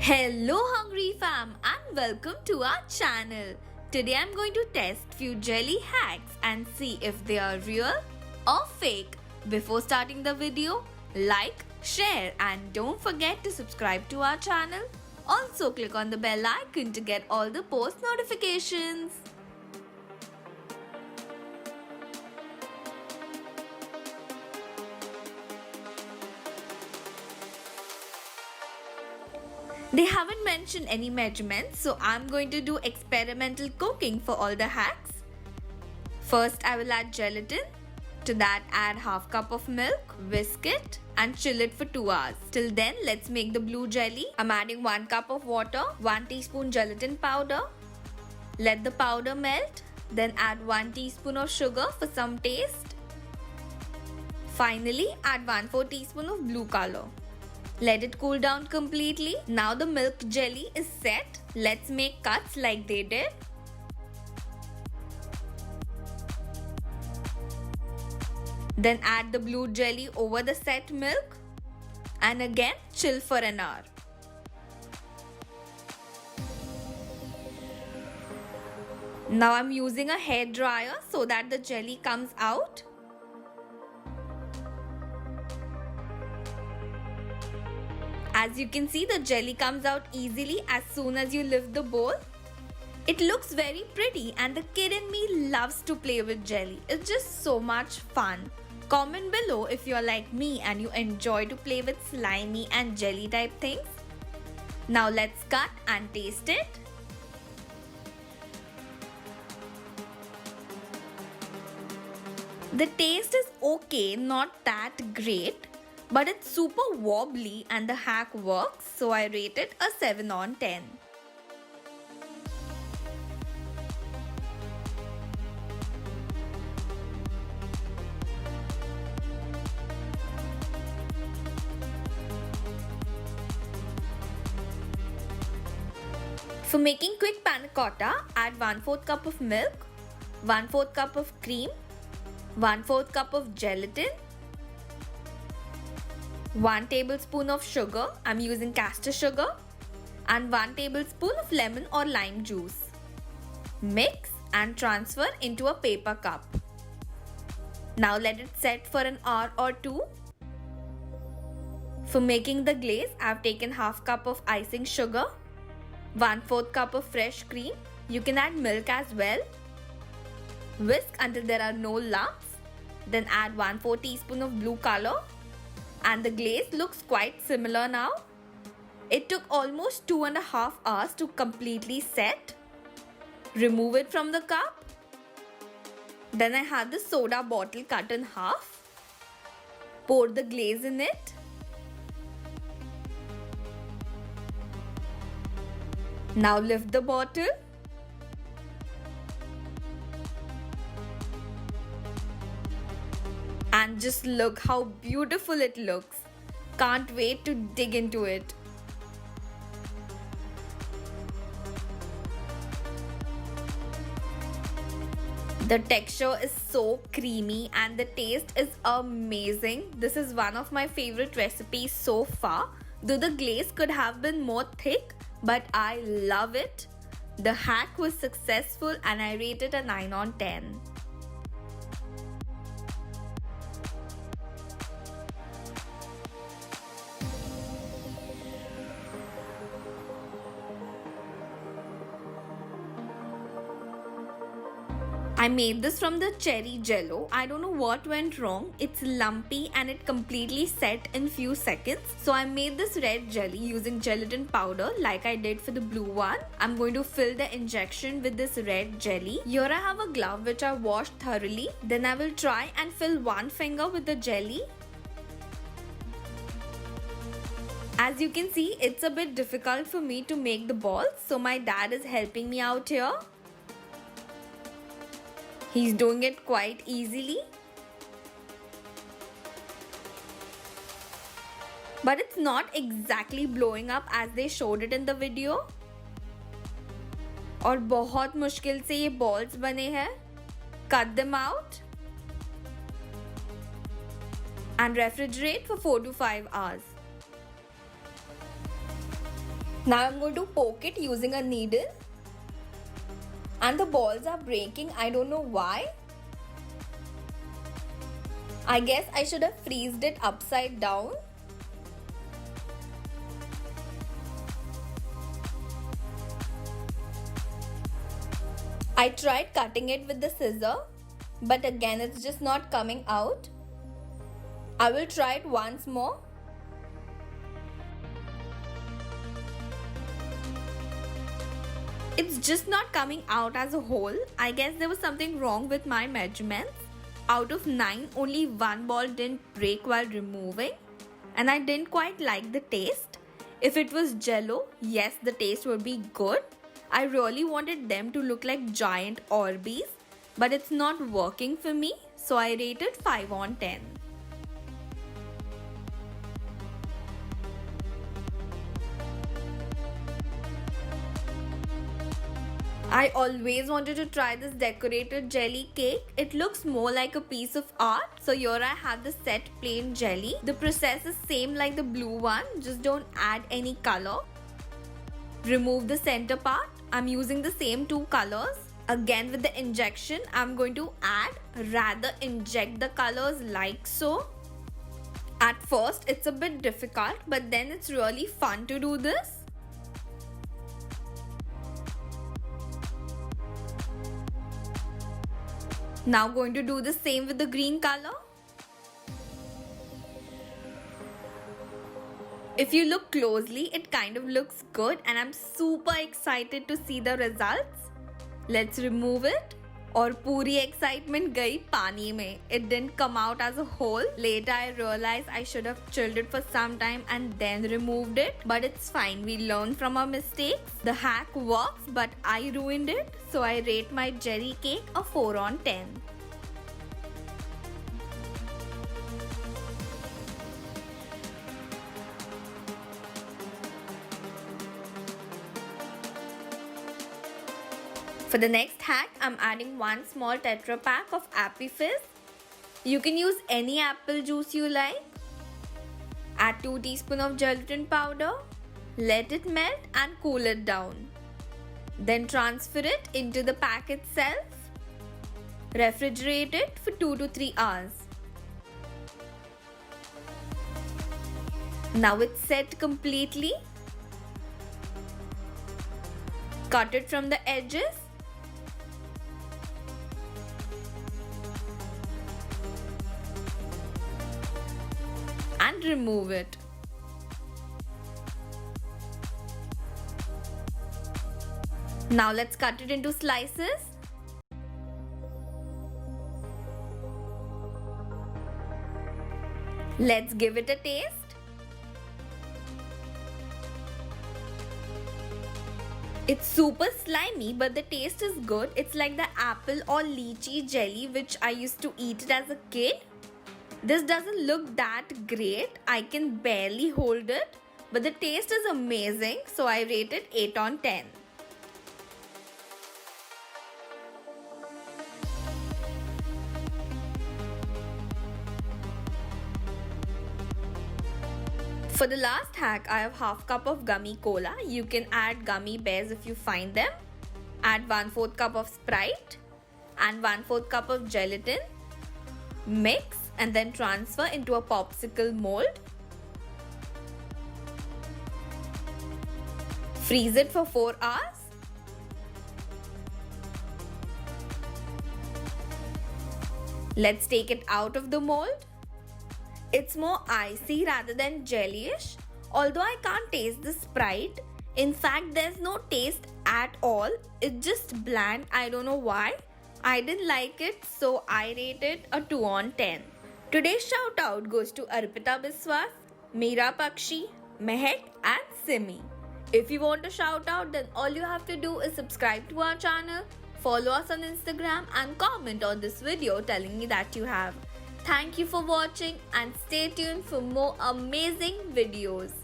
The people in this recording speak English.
Hello hungry fam and welcome to our channel. Today I'm going to test few jelly hacks and see if they are real or fake. Before starting the video, like, share and don't forget to subscribe to our channel. Also click on the bell icon to get all the post notifications. They haven't mentioned any measurements, so I'm going to do experimental cooking for all the hacks. First, I will add gelatin. To that, add half cup of milk, whisk it and chill it for 2 hours. Till then, let's make the blue jelly. I'm adding 1 cup of water, 1 teaspoon gelatin powder. Let the powder melt. Then add 1 teaspoon of sugar for some taste. Finally, add 1/4 teaspoon of blue color. Let it cool down completely. Now the milk jelly is set. Let's make cuts like they did. Then add the blue jelly over the set milk and again chill for an hour. Now I'm using a hair dryer so that the jelly comes out. As you can see, the jelly comes out easily as soon as you lift the bowl. It looks very pretty and the kid in me loves to play with jelly. It's just so much fun. Comment below if you're like me and you enjoy to play with slimy and jelly type things. Now let's cut and taste it. The taste is okay, not that great. But it's super wobbly and the hack works, so I rate it a 7 on 10. For making quick panna cotta, add 1/4 cup of milk, 1/4 cup of cream, 1/4 cup of gelatin, 1 tablespoon of sugar, I'm using castor sugar, and 1 tablespoon of lemon or lime juice. Mix and transfer into a paper cup. Now let it set for an hour or 2. For making the glaze, I've taken half cup of icing sugar, 1/4 cup of fresh cream. You can add milk as well. Whisk until there are no lumps. Then add 1/4 teaspoon of blue color. And the glaze looks quite similar now. It took almost 2.5 hours to completely set. Remove it from the cup. Then I had the soda bottle cut in half. Pour the glaze in it. Now lift the bottle. And just look how beautiful it looks. Can't wait to dig into it. The texture is so creamy and the taste is amazing. This is one of my favorite recipes so far. Though the glaze could have been more thick, but I love it. The hack was successful and I rate it a 9 on 10. I made this from the cherry jello. I don't know what went wrong. It's lumpy and it completely set in few seconds. So I made this red jelly using gelatin powder like I did for the blue one. I'm going to fill the injection with this red jelly. Here I have a glove which I washed thoroughly. Then I will try and fill one finger with the jelly. As you can see, it's a bit difficult for me to make the balls. So my dad is helping me out here. He's doing it quite easily. But it's not exactly blowing up as they showed it in the video. और बहुत मुश्किल से ये balls बने हैं. Cut them out. And refrigerate for 4 to 5 hours. Now I'm going to poke it using a needle. And the balls are breaking. I don't know why. I guess I should have freezed it upside down. I tried cutting it with the scissor, but again it's just not coming out. I will try it once more. It's just not coming out as a whole. I guess there was something wrong with my measurements. Out of 9, only 1 ball didn't break while removing, and I didn't quite like the taste. If it was jello, yes, the taste would be good. I really wanted them to look like giant Orbeez, but it's not working for me, so I rated 5 on 10. I always wanted to try this decorated jelly cake. It looks more like a piece of art. So here I have the set plain jelly. The process is same like the blue one, just don't add any color. Remove the center part. I'm using the same 2 colors. Again with the injection, I'm going to inject the colors like so. At first it's a bit difficult, but then it's really fun to do this. Now going to do the same with the green color. If you look closely, it kind of looks good and I'm super excited to see the results. Let's remove it. और पूरी excitement गई पानी में. It didn't come out as a whole. Later I realized I should have chilled it for some time and then removed it. But it's fine. We learn from our mistakes. The hack works, but I ruined it. So I rate my jelly cake a 4 on 10. For the next hack, I'm adding 1 small Tetra Pak of Appy Fizz. You can use any apple juice you like. Add 2 teaspoons of gelatin powder. Let it melt and cool it down. Then transfer it into the pack itself. Refrigerate it for 2 to 3 hours. Now it's set completely. Cut it from the edges. And remove it. Now let's cut it into slices. Let's give it a taste. It's super slimy, but the taste is good. It's like the apple or lychee jelly which I used to eat it as a kid. This doesn't look that great. I can barely hold it, but the taste is amazing, so I rate it 8 on 10. For the last hack, I have half cup of gummy cola. You can add gummy bears if you find them. Add 1/4 cup of Sprite and 1/4 cup of gelatin. Mix and then transfer into a popsicle mold. Freeze it for 4 hours. Let's take it out of the mold. It's more icy rather than jellyish. Although I can't taste the Sprite. In fact, there's no taste at all. It's just bland. I don't know why. I didn't like it, so I rate it a 2 on 10. Today's shout out goes to Arpita Biswas, Meera Pakshi, Mehak and Simi. If you want a shout out, then all you have to do is subscribe to our channel, follow us on Instagram and comment on this video telling me that you have. Thank you for watching and stay tuned for more amazing videos.